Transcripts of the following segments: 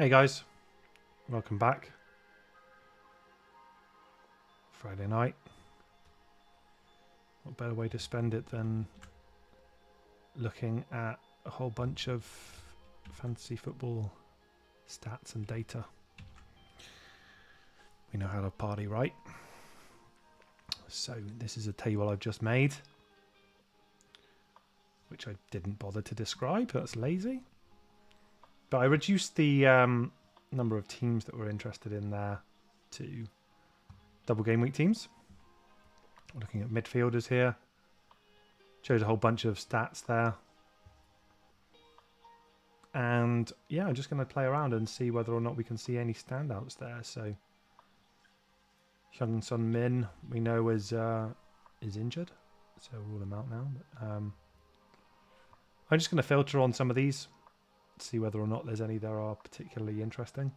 Hey guys, welcome back. Friday night. What better way to spend it than looking at a whole bunch of fantasy football stats and data. We know how to party, right? So this is a table I've just made, which I didn't bother to describe. That's lazy. But I reduced the number of teams that were interested in there to double game week teams. Looking at midfielders here. Shows a whole bunch of stats there. And yeah, I'm just going to play around and see whether or not we can see any standouts there. So Hyung Sun Min, we know is injured, so rule him out now. But, I'm just going to filter on some of these, see whether or not there's any that are particularly interesting.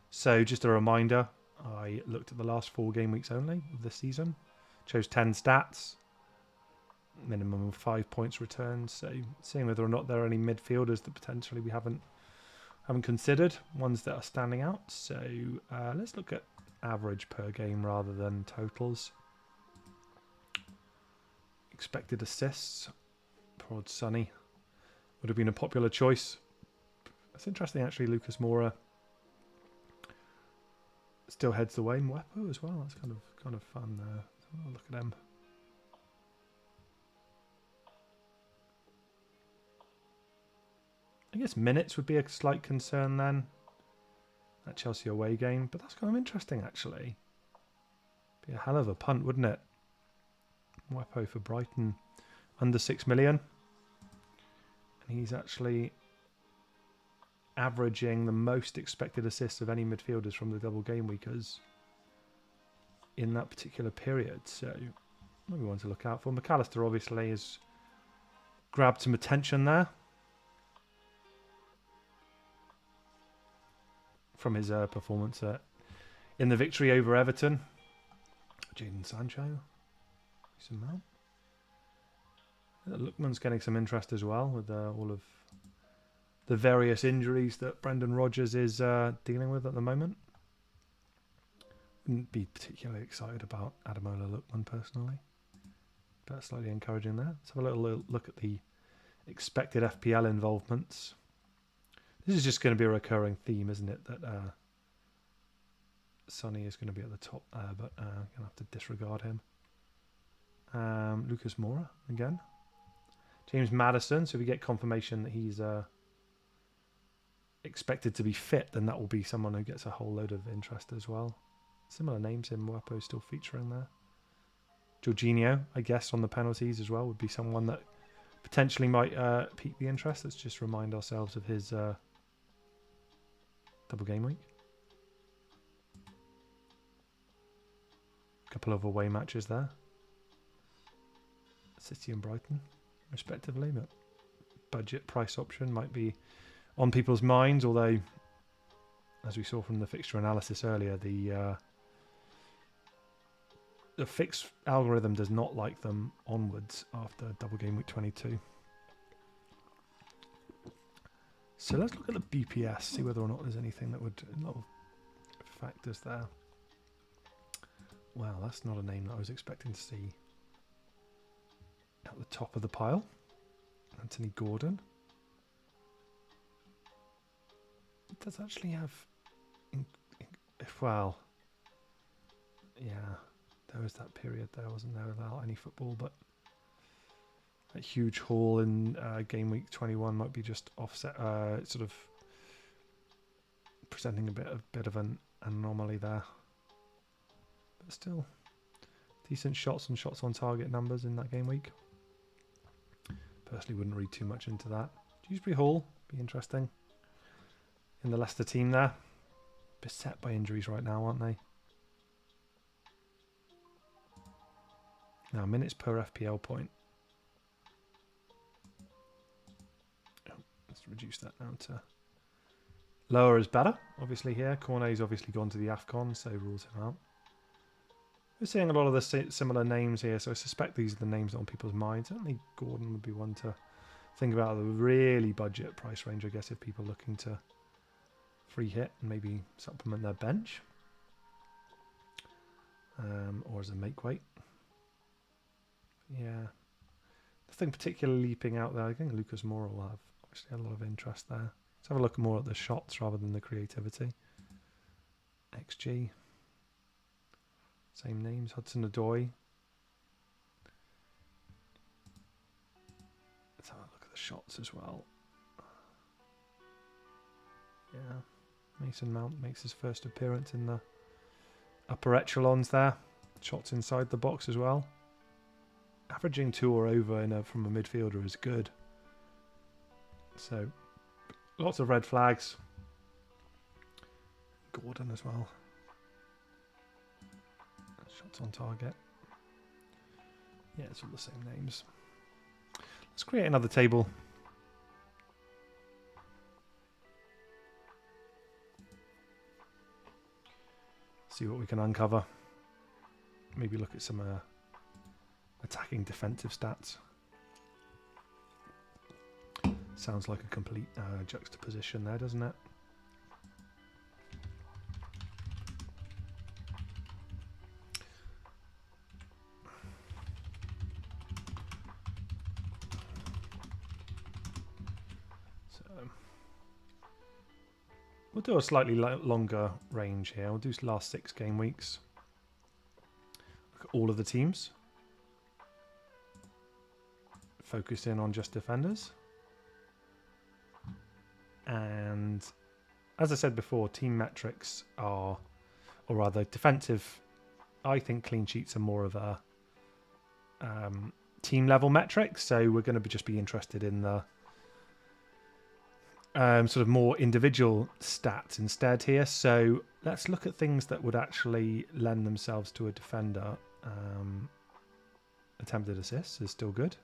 So just a reminder, I looked at the last 4 game weeks only of this season. Chose 10 stats, minimum of 5 points returned. So seeing whether or not there are any midfielders that potentially we haven't considered, ones that are standing out. So let's look at average per game rather than totals. Expected assists, Prod Sonny would have been a popular choice. It's interesting actually, Lucas Moura still heads the way. Mwepo as well. That's kind of fun there. So look at him. I guess minutes would be a slight concern then. That Chelsea away game, but that's kind of interesting actually. Be a hell of a punt, wouldn't it? Mwepo for Brighton, under 6 million. And he's actually averaging the most expected assists of any midfielders from the double game weekers in that particular period. So maybe one to look out for. McAllister obviously has grabbed some attention there from his performance in the victory over Everton. Jadon Sancho. Lookman's getting some interest as well with all of the various injuries that Brendan Rodgers is dealing with at the moment. Wouldn't be particularly excited about Ademola Lookman personally, but slightly encouraging there. Let's have a little look at the expected FPL involvements. This is just going to be a recurring theme, isn't it? That Sonny is going to be at the top there, but I'm going to have to disregard him. Lucas Moura again. James Maddison, so if we get confirmation that he's expected to be fit, then that will be someone who gets a whole load of interest as well. Similar names in Mwepo still featuring there. Jorginho, I guess, on the penalties as well, would be someone that potentially might pique the interest. Let's just remind ourselves of his double game week. A couple of away matches there. City and Brighton, respectively, but budget price option might be on people's minds, although as we saw from the fixture analysis earlier, the fix algorithm does not like them onwards after double game week 22. So let's look at the BPS, see whether or not there's anything that would, a lot of factors there. Wow, that's not a name that I was expecting to see at the top of the pile. Anthony Gordon. It does actually have, well, yeah, there was that period there, wasn't there, without any football, but that huge haul in game week 21 might be just offset, sort of presenting a bit of an anomaly there. But still, decent shots and shots on target numbers in that game week. Personally wouldn't read too much into that. Dewsbury Hall, be interesting. In the Leicester team there. Beset by injuries right now, aren't they? Now, minutes per FPL point. Let's reduce that down to lower is better, obviously here. Cornet's obviously gone to the AFCON, so rules him out. We're seeing a lot of the similar names here, so I suspect these are the names that are on people's minds. Certainly Gordon would be one to think about. The really budget price range, I guess, if people are looking to free hit and maybe supplement their bench. Or as a make weight. Yeah. Nothing particularly leaping out there. I think Lucas Moura will have obviously a lot of interest there. Let's have a look more at the shots rather than the creativity. XG. Same names. Hudson-Odoi. Let's have a look at the shots as well. Yeah. Mason Mount makes his first appearance in the upper echelons there. Shots inside the box as well. Averaging 2 or over from a midfielder is good. So, lots of red flags. Gordon as well. Shots on target. Yeah, it's all the same names. Let's create another table. See what we can uncover. Maybe look at some attacking defensive stats. Sounds like a complete juxtaposition there, doesn't it? We'll do a slightly longer range here. We'll do last 6 game weeks. Look at all of the teams. Focus in on just defenders. And as I said before, team metrics are, or rather defensive, I think clean sheets are more of a team level metric. So we're going to just be interested in the sort of more individual stats instead here. So let's look at things that would actually lend themselves to a defender. Attempted assists is still good.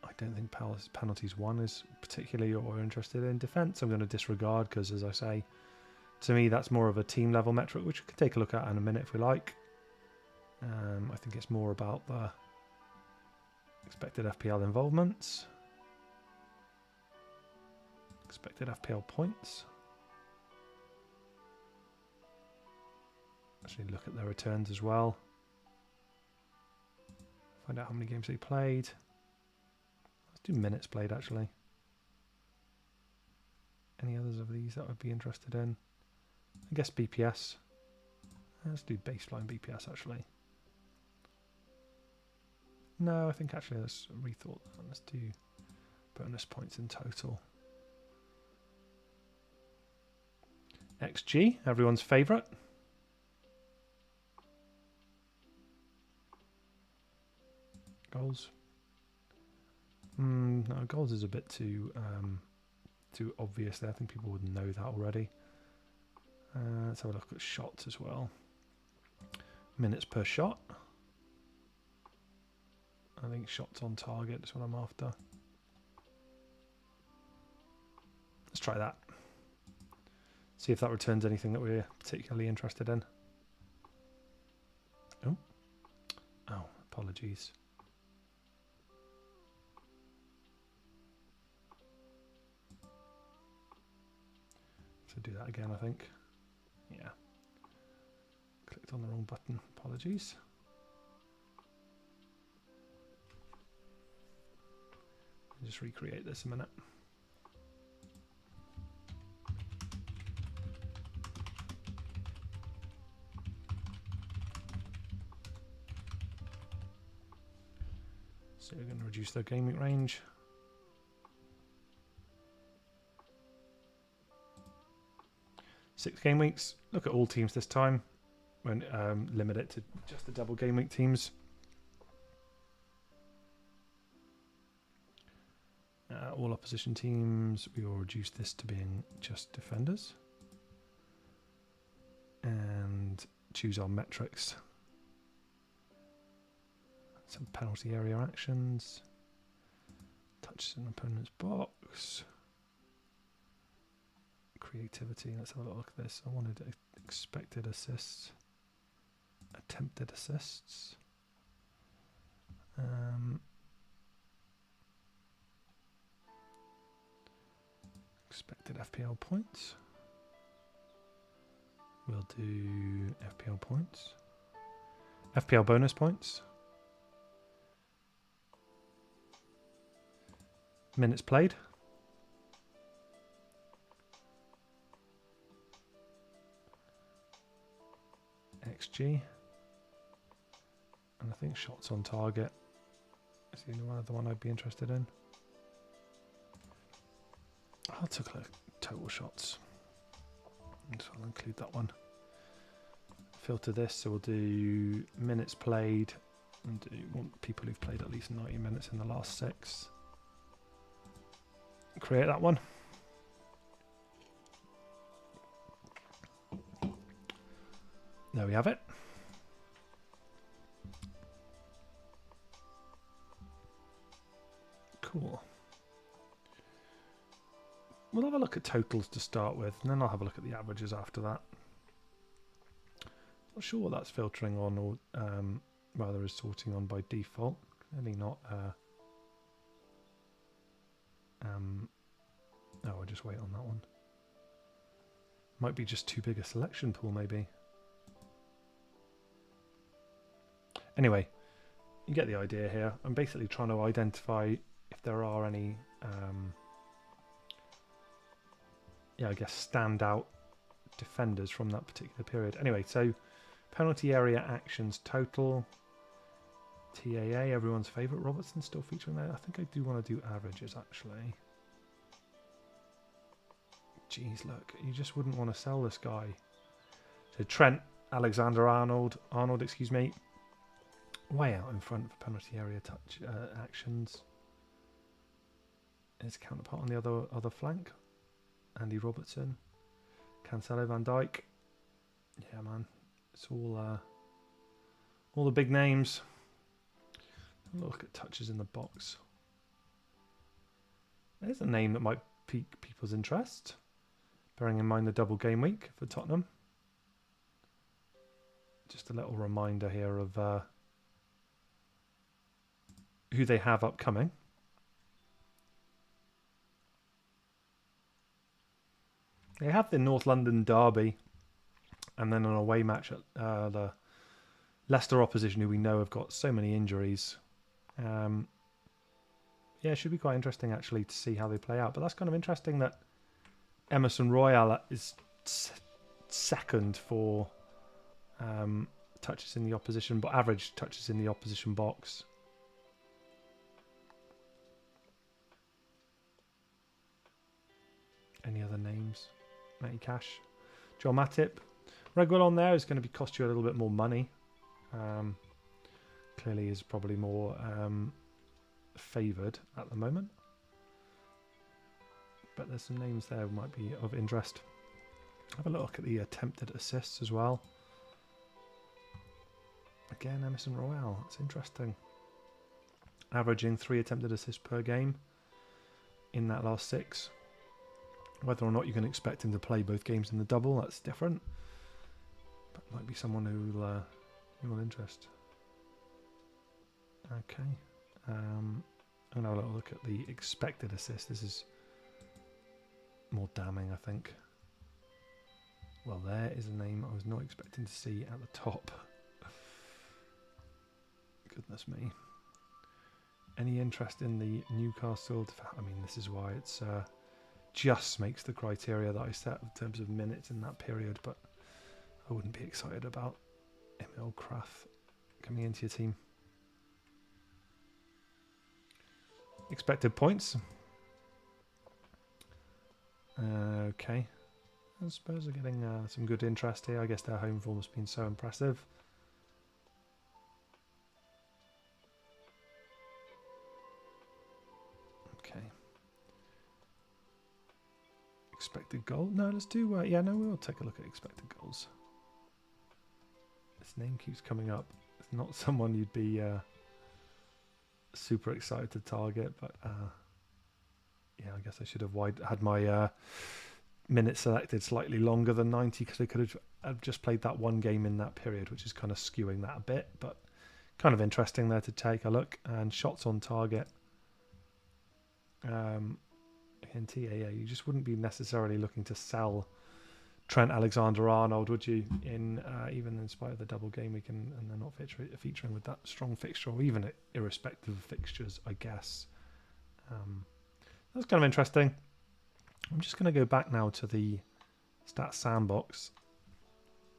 I don't think penalties 1 is particularly what we're interested in. Defence I'm going to disregard because, as I say, to me that's more of a team level metric, which we could take a look at in a minute if we like. I think it's more about the expected FPL involvements, expected FPL points. Actually look at their returns as well. Find out how many games they played. Let's do minutes played actually. Any others of these that I would be interested in? I guess BPS. Let's do baseline BPS actually. No, I think actually let's rethought that. Let's do bonus points in total. XG, everyone's favourite. Goals. No, goals is a bit too obvious there. I think people would know that already. Let's have a look at shots as well. Minutes per shot. I think shots on target is what I'm after. Let's try that. See if that returns anything that we're particularly interested in. Oh, apologies. So do that again, I think. Yeah. Clicked on the wrong button. Apologies. Just recreate this a minute. So we're going to reduce their game week range. Six game weeks. Look at all teams this time. Won't limit it to just the double game week teams. All opposition teams, we will reduce this to being just defenders. And choose our metrics. Some penalty area actions. Touches an opponent's box. Creativity, let's have a look at this. I wanted expected assists. Attempted assists. Expected FPL points. We'll do FPL points. FPL bonus points. Minutes played. XG. And I think shots on target is the only other one I'd be interested in. I'll take a look at total shots. So I'll include that one. Filter this, so we'll do minutes played and do want people who've played at least 90 minutes in the last 6. Create that one. There we have it. Cool. We'll have a look at totals to start with, and then I'll have a look at the averages after that. Not sure what that's filtering on, or rather is sorting on by default. Clearly not. Oh, I'll just wait on that one. Might be just too big a selection pool, maybe. Anyway, you get the idea here. I'm basically trying to identify if there are any, I guess, standout defenders from that particular period. Anyway, so penalty area actions total. TAA, everyone's favourite. Robertson still featuring there. I think I do want to do averages, actually. Jeez, look, you just wouldn't want to sell this guy. So Trent Alexander-Arnold, excuse me, way out in front for penalty area touch actions. His counterpart on the other flank, Andy Robertson, Cancelo, Van Dijk. Yeah, man, it's all the big names. Look at touches in the box. There's a name that might pique people's interest, bearing in mind the double game week for Tottenham. Just a little reminder here of who they have upcoming. They have the North London derby, and then an away match at the Leicester opposition, who we know have got so many injuries. Yeah, it should be quite interesting actually to see how they play out. But that's kind of interesting that Emerson Royal is second for touches in the opposition, but average touches in the opposition box. Any other names? Matty Cash, John Matip. Regular on there is going to cost you a little bit more money. Clearly is probably more favoured at the moment. But there's some names there that might be of interest. Have a look at the attempted assists as well. Again, Emerson Royal. That's interesting. Averaging 3 attempted assists per game in that last 6. Whether or not you can expect him to play both games in the double, that's different. But might be someone who will interest. Okay. I'm going to have a little look at the expected assist. This is more damning, I think. Well, there is a name I was not expecting to see at the top. Goodness me. Any interest in the Newcastle? I mean, this is why it's just makes the criteria that I set in terms of minutes in that period, but I wouldn't be excited about Emil Kraft coming into your team. Expected points. Okay. I suppose they're getting some good interest here. I guess their home form has been so impressive. Okay. Expected goal? No, let's do... we'll take a look at expected goals. This name keeps coming up. It's not someone you'd be super excited to target, but yeah, I guess I should have had my minutes selected slightly longer than 90, because I could have just played that one game in that period, which is kind of skewing that a bit, but kind of interesting there to take a look. And shots on target, In TAA, you just wouldn't be necessarily looking to sell Trent Alexander-Arnold, would you? In even in spite of the double game week and they're not featuring with that strong fixture, or even irrespective of fixtures, I guess. That's kind of interesting. I'm just going to go back now to the Stats Sandbox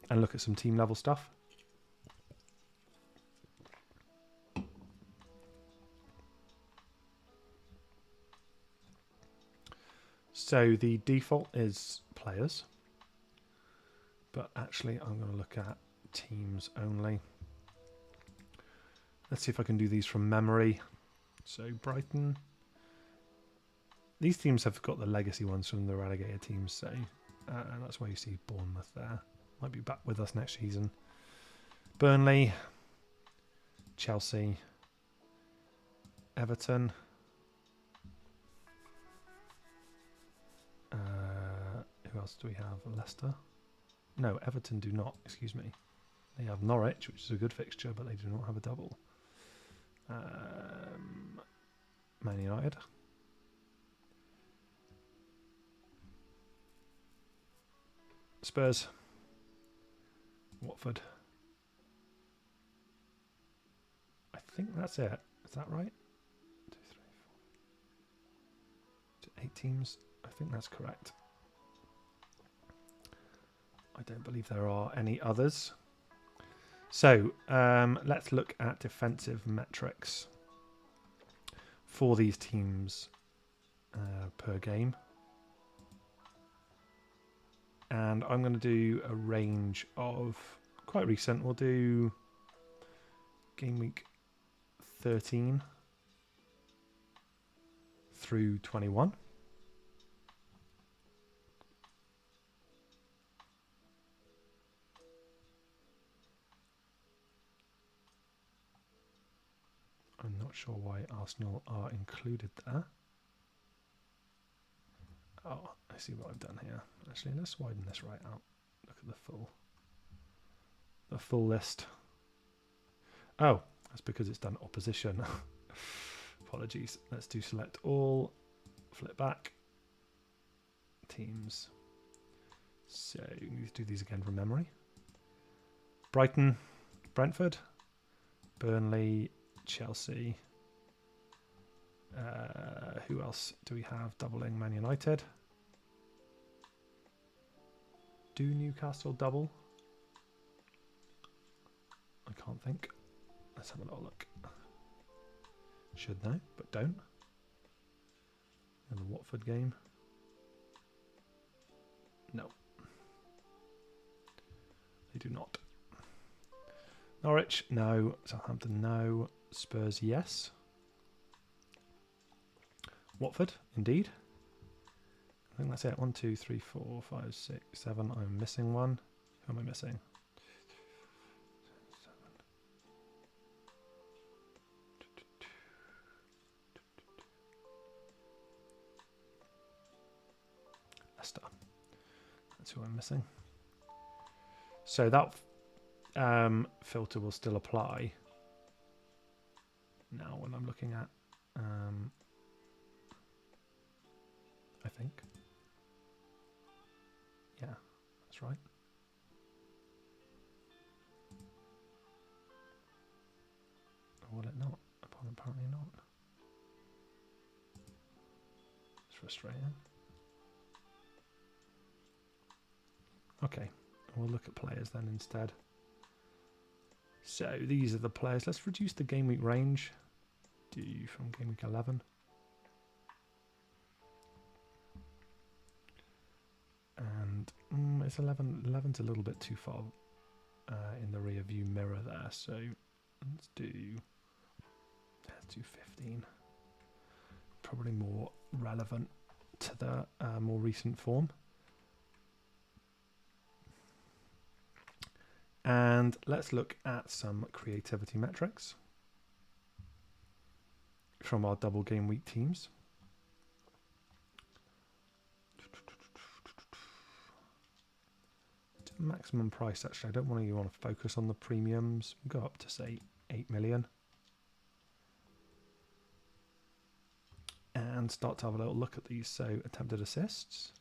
and look at some team level stuff. So the default is players, but actually I'm going to look at teams only. Let's see if I can do these from memory. So Brighton. These teams have got the legacy ones from the relegated teams, so and that's why you see Bournemouth there. Might be back with us next season. Burnley, Chelsea, Everton. Who else do we have? Leicester? No, Everton do not. Excuse me. They have Norwich, which is a good fixture, but they do not have a double. Man United. Spurs. Watford. I think that's it. Is that right? 2, 3, 4. 8 teams. I think that's correct. I don't believe there are any others. So let's look at defensive metrics for these teams per game. And I'm going to do a range of quite recent. We'll do game week 13 through 21. I'm not sure why Arsenal are included there. Oh, I see what I've done here. Actually, let's widen this right out. Look at the full list. Oh, that's because it's done opposition. Apologies. Let's do select all, flip back, teams. So you need to do these again from memory. Brighton, Brentford, Burnley, Chelsea. Who else do we have doubling? Man United. Do Newcastle double? I can't think. Let's have a little look. Should know, but don't. And the Watford game. No. They do not. Norwich, no. Southampton, no. Spurs, yes. Watford, indeed. I think that's it. 1, 2, 3, 4, 5, 6, 7. I'm missing one. Who am I missing? 7. Leicester. That's who I'm missing. So that filter will still apply. Now when I'm looking at, I think. Yeah, that's right. Or will it not? Apparently not. It's frustrating. Okay, we'll look at players then instead. So these are the players. Let's reduce the game week range. Do from game week 11. And it's 11. 11's a little bit too far in the rear view mirror there. So let's do 15. Probably more relevant to the more recent form. And let's look at some creativity metrics from our double game week teams. Maximum price, actually, I don't want to focus on the premiums. We'll go up to say 8 million. And start to have a little look at these. So attempted assists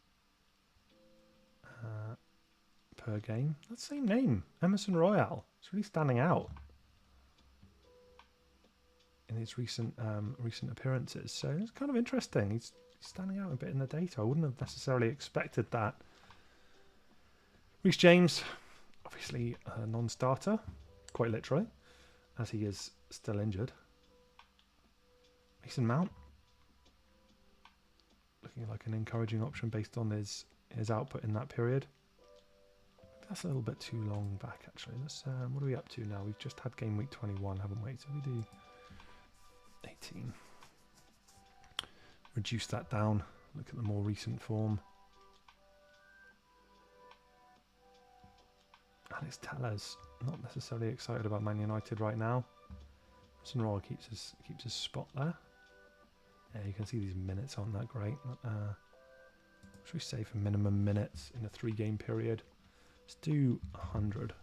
per game. That's the same name, Emerson Royale. It's really standing out in his recent appearances. So it's kind of interesting. He's standing out a bit in the data. I wouldn't have necessarily expected that. Reece James, obviously a non-starter, quite literally, as he is still injured. Mason Mount, looking like an encouraging option based on his output in that period. That's a little bit too long back, actually. Let's what are we up to now? We've just had game week 21, haven't we? So we do 18. Reduce that down. Look at the more recent form. Alex Tellez, not necessarily excited about Man United right now. Emerson Royal keeps his spot there. Yeah, you can see these minutes aren't that great. Should we say for minimum minutes in a 3-game period? Let's do 100.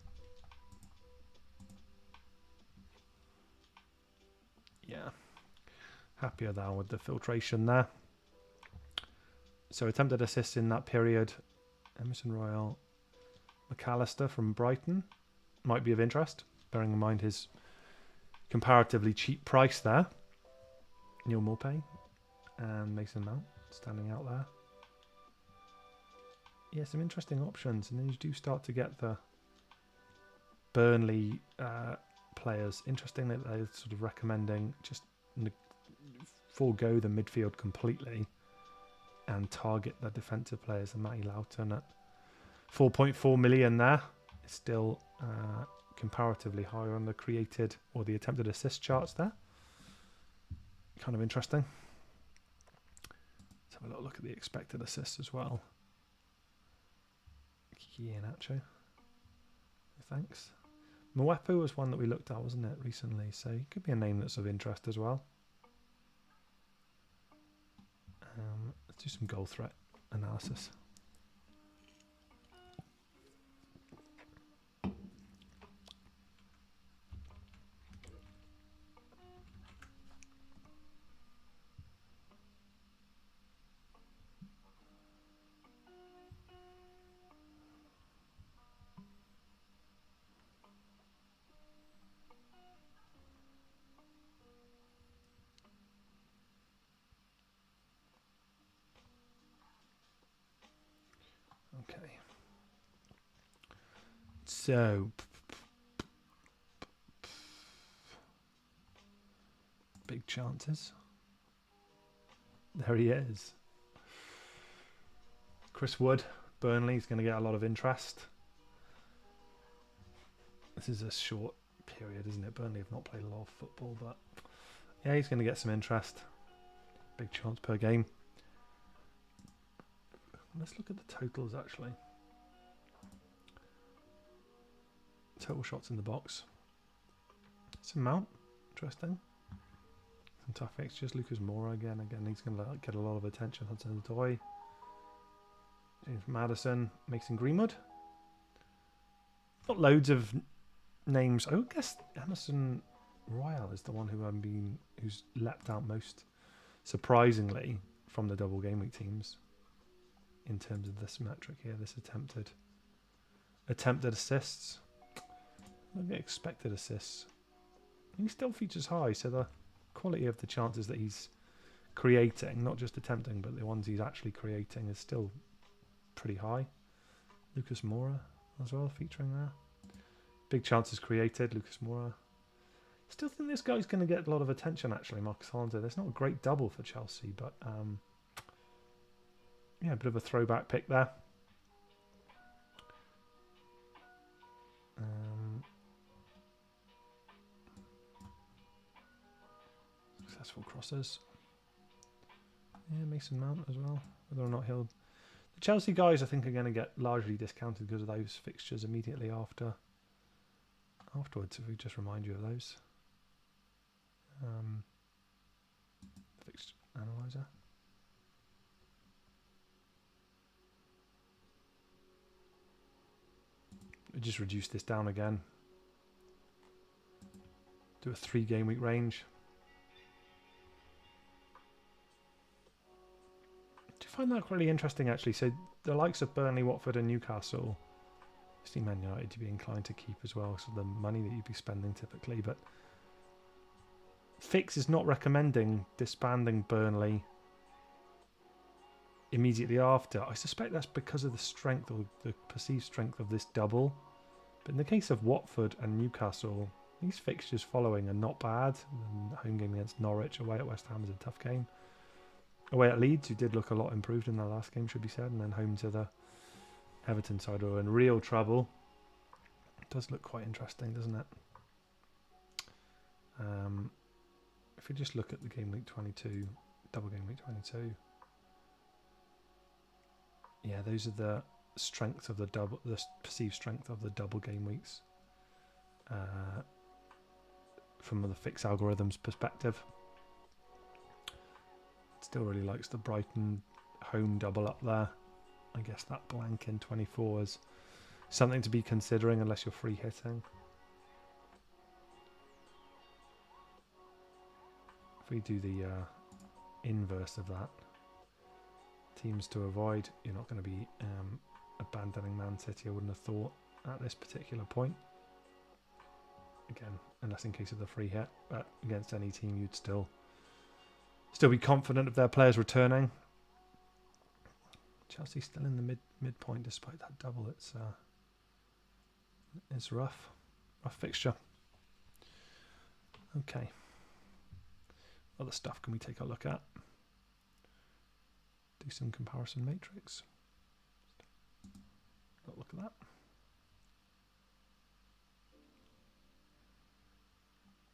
Yeah. Happier now with the filtration there. So attempted assists in that period. Emerson Royal, McAllister from Brighton might be of interest, bearing in mind his comparatively cheap price there. Neil Maupay and Mason Mount standing out there. Yeah, some interesting options, and then you do start to get the Burnley players. Interesting that they're sort of recommending just forego the midfield completely and target the defensive players. And Matty Loughton at 4.4 million there is still comparatively higher on the created or the attempted assist charts there. Kind of interesting. Let's have a little look at the expected assists as well. Iheanacho. Thanks. Mwepu was one that we looked at, wasn't it, recently? So he could be a name that's of interest as well. Let's do some goal threat analysis. Okay. So big chances. There he is. Chris Wood, Burnley's going to get a lot of interest. This is a short period, isn't it? Burnley have not played a lot of football, but yeah, he's going to get some interest. Big chance per game. Let's look at the totals, actually. Total shots in the box. Some Mount, interesting. Some tough fixtures. Lucas Moura again, he's going to get a lot of attention. Hudson Odoi, James Maddison, Mason Greenwood. Not loads of names. I would guess Emerson Royal is the one who's leapt out most surprisingly from the double game week teams in terms of this metric here. This attempted assists. Look at expected assists. He still features high, so the quality of the chances that he's creating, not just attempting, but the ones he's actually creating, is still pretty high. Lucas Moura as well featuring there. Big chances created, Lucas Moura. Still think this guy's going to get a lot of attention, actually, Marcus Hollander. There's not a great double for Chelsea, but yeah, a bit of a throwback pick there. Successful crosses. Yeah, Mason Mount as well. Whether or not he'll... The Chelsea guys, I think, are going to get largely discounted because of those fixtures immediately afterwards, if we just remind you of those. Fixture Analyser. We just reduce this down again. Do a 3-game week range. find that really interesting, actually. So the likes of Burnley, Watford and Newcastle, I see Man United to be inclined to keep as well, so the money that you'd be spending typically. But Fix is not recommending disbanding Burnley immediately after. I suspect that's because of the strength or the perceived strength of this double. But in the case of Watford and Newcastle, these fixtures following are not bad. The home game against Norwich, away at West Ham is a tough game. Away at Leeds, who did look a lot improved in their last game, should be said, and then home to the Everton side, who are in real trouble. It does look quite interesting, doesn't it? If we just look at the game week 22, double game week 22, yeah, those are the strengths of the double, the perceived strength of the double game weeks from the Fix algorithm's perspective. Still really likes the Brighton home double up there. I guess that blank in 24 is something to be considering unless you're free hitting. If we do the inverse of that, teams to avoid, you're not going to be abandoning Man City, I wouldn't have thought, at this particular point. Again, unless in case of the free hit, but against any team you'd still be confident of their players returning. Chelsea still in the midpoint despite that double. It's rough fixture. Okay. Other stuff can we take a look at? Do some comparison matrix. Look at that.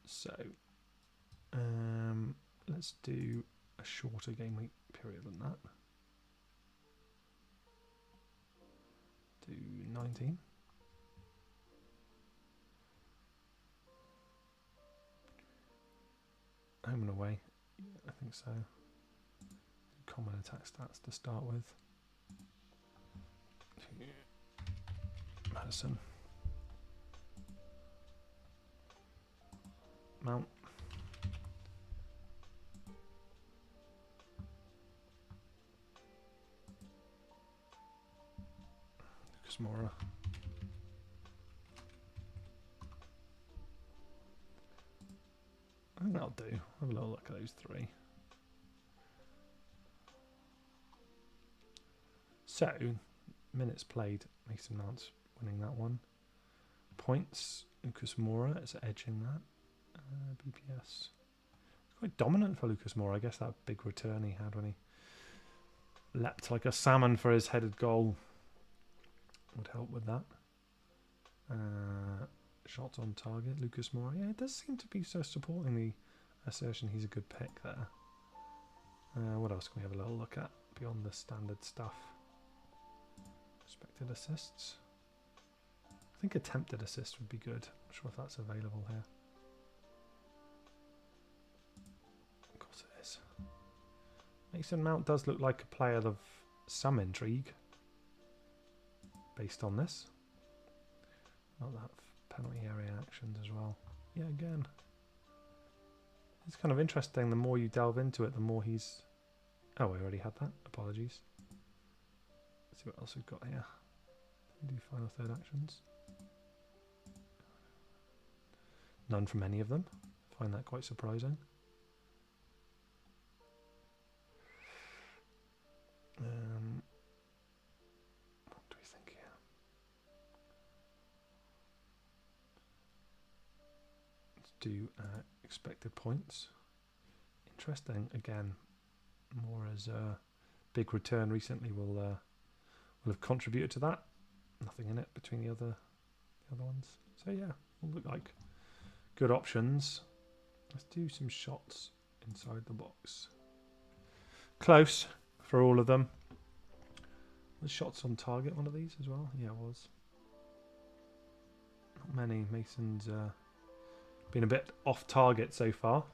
So, let's do a shorter game week period than that. Do 19. Home and away. Yeah, I think so. Common attack stats to start with. Madison. Mount. Lucas Moura. I think that'll do. Have a little look at those three. So, minutes played, Mason Mount's winning that one. Points, Lucas Moura is edging that. BPS. It's quite dominant for Lucas Moura. I guess that big return he had when he leapt like a salmon for his headed goal would help with that. Shots on target, Lucas Moura. Yeah, it does seem to be so supporting the assertion he's a good pick there. What else can we have a little look at beyond the standard stuff? Expected assists. I think attempted assist would be good. Not sure if that's available here. Of course it is. Mason Mount does look like a player of some intrigue based on this. Not that penalty area actions as well. Yeah, again. It's kind of interesting. The more you delve into it, the more he's... Oh, we already had that. Apologies. Let's see what else we've got here. Do final third actions. None from any of them. Find that quite surprising. What do we think here? Let's do expected points. Interesting. Again, more as a big return recently will have contributed to that. Nothing in it between the other ones. So yeah, will look like good options. Let's do some shots inside the box. Close for all of them. Was shots on target one of these as well? Yeah, it was. Not many. Mason's been a bit off target so far.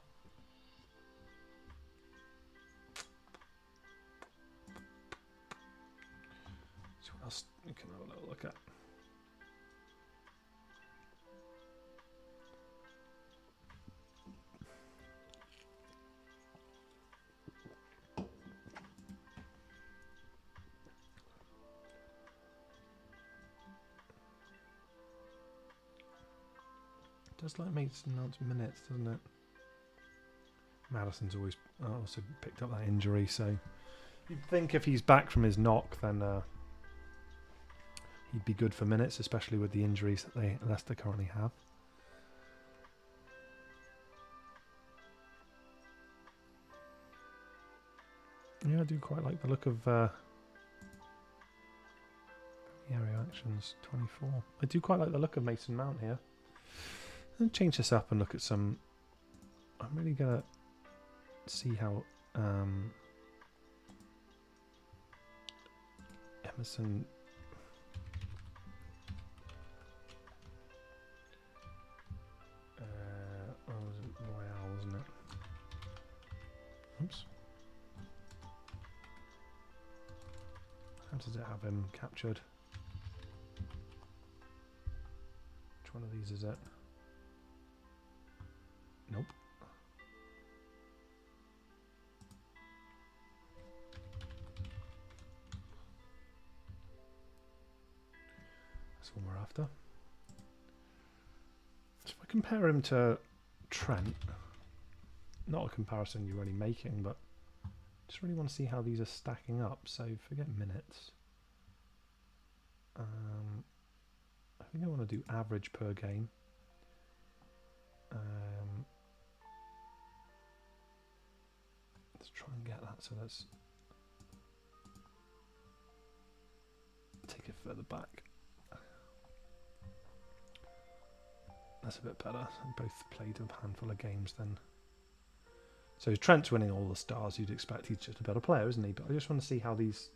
So what else we can have a little look at? Does like Mason Mount's minutes, doesn't it? Madison's always also picked up that injury, so you'd think if he's back from his knock, then he'd be good for minutes, especially with the injuries that Leicester currently have. Yeah, I do quite like the look of area actions 24. I do quite like the look of Mason Mount here. I'll change this up and look at some. I'm really gonna see how Emerson. What was it? Royale, wasn't it? Oops. How does it have him captured? Which one of these is it? Nope. That's what we're after. So if I compare him to Trent, not a comparison you're really making, but just really want to see how these are stacking up. So forget minutes. I think I want to do average per game. Let's try and get that. So let's take it further back. That's a bit better. Both played a handful of games then. So Trent's winning all the stars you'd expect. He's just a better player, isn't he? But I just want to see how these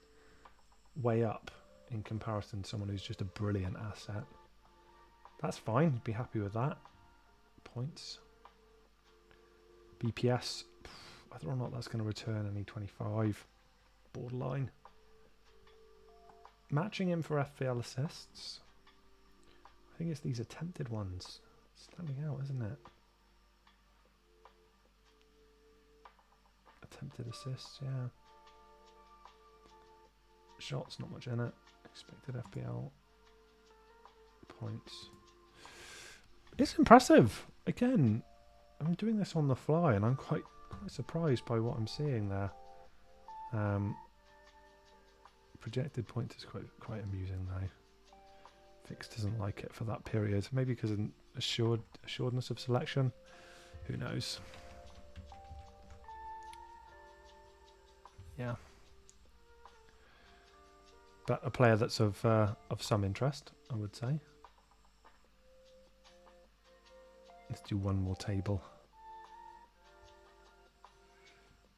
weigh up in comparison to someone who's just a brilliant asset. That's fine. Be happy with that. Points. BPS. Whether or not that's going to return any 25. Borderline. Matching him for FPL assists. I think it's these attempted ones. Standing out, isn't it? Attempted assists, yeah. Shots, not much in it. Expected FPL points. It's impressive. Again, I'm doing this on the fly and I'm quite surprised by what I'm seeing there. Projected points is quite amusing though. Fix doesn't like it for that period. Maybe because of assuredness of selection. Who knows? Yeah. But a player that's of some interest, I would say. Let's do one more table.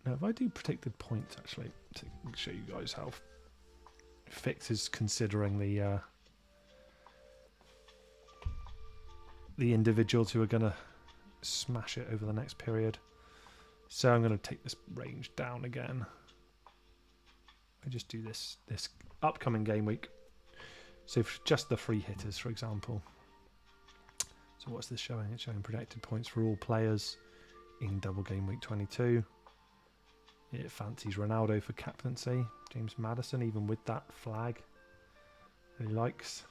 Now, if I do predicted points, actually, to show you guys how Fix is considering the individuals who are going to smash it over the next period. So I'm going to take this range down again. I just do this upcoming game week. So just the free hitters, for example. So what's this showing? It's showing projected points for all players in double game week 22. It fancies Ronaldo for captaincy. James Maddison, even with that flag, that he likes.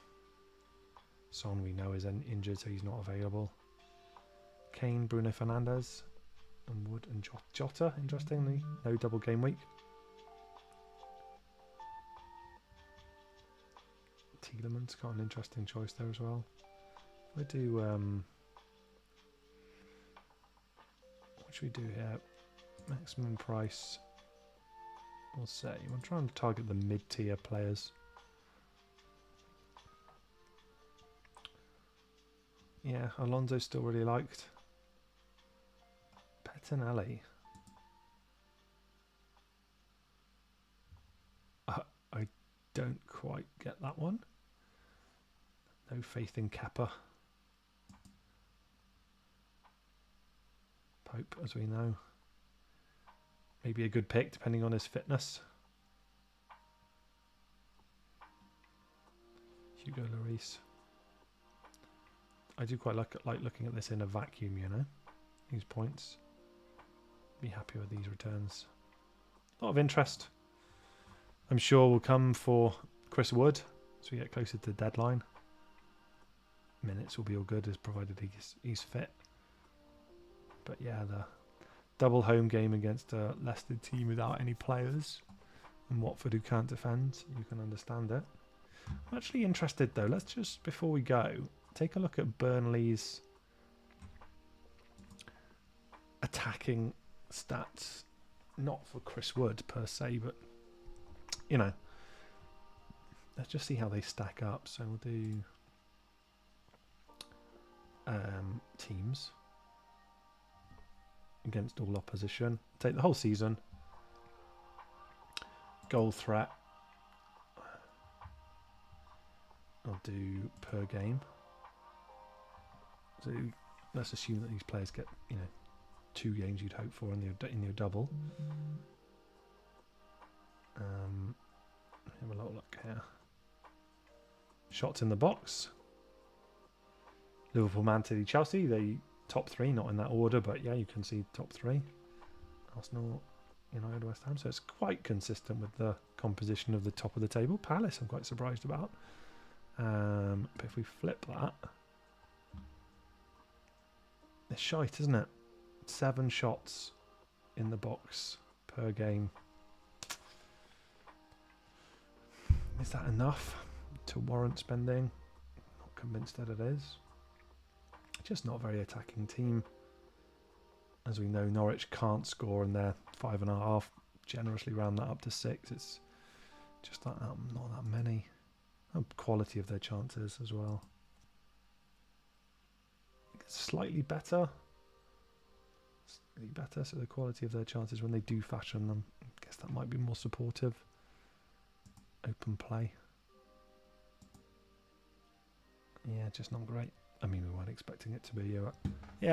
Son we know is injured, so he's not available. Kane, Bruno Fernandes, and Wood and Jota, interestingly. No double game week. Tielemans got an interesting choice there as well. If I do, what should we do here? Maximum price, we'll say. I'm trying to target the mid-tier players. Yeah, Alonso's still really liked. Bettinelli. I don't quite get that one. No faith in Kepa. Pope, as we know. Maybe a good pick, depending on his fitness. Hugo Lloris. I do quite like looking at this in a vacuum, you know. These points. Be happy with these returns. A lot of interest. I'm sure will come for Chris Wood as we get closer to the deadline. minutes will be all good, as provided he's fit. But yeah, the double home game against a Leicester team without any players and Watford who can't defend, you can understand it. I'm actually interested though, let's just, before we go, take a look at Burnley's attacking stats. Not for Chris Wood per se, but you know, let's just see how they stack up. So we'll do teams against all opposition. Take the whole season. Goal threat. I'll do per game. So let's assume that these players get, you know, 2 games you'd hope for in your double. Have a little look here. Shots in the box. Liverpool, Man City, Chelsea. They top 3, not in that order, but yeah, you can see top 3. Arsenal, United, West Ham. So it's quite consistent with the composition of the top of the table. Palace, I'm quite surprised about. But if we flip that, it's shite, isn't it? 7 shots in the box per game. Is that enough to warrant spending? Not convinced that it is. Just not a very attacking team. As we know, Norwich can't score and they're 5.5. Generously round that up to 6. It's just not that many. And quality of their chances as well. Slightly better. So the quality of their chances when they do fashion them, I guess that might be more supportive. Open play. Yeah, just not great. I mean, we weren't expecting it to be.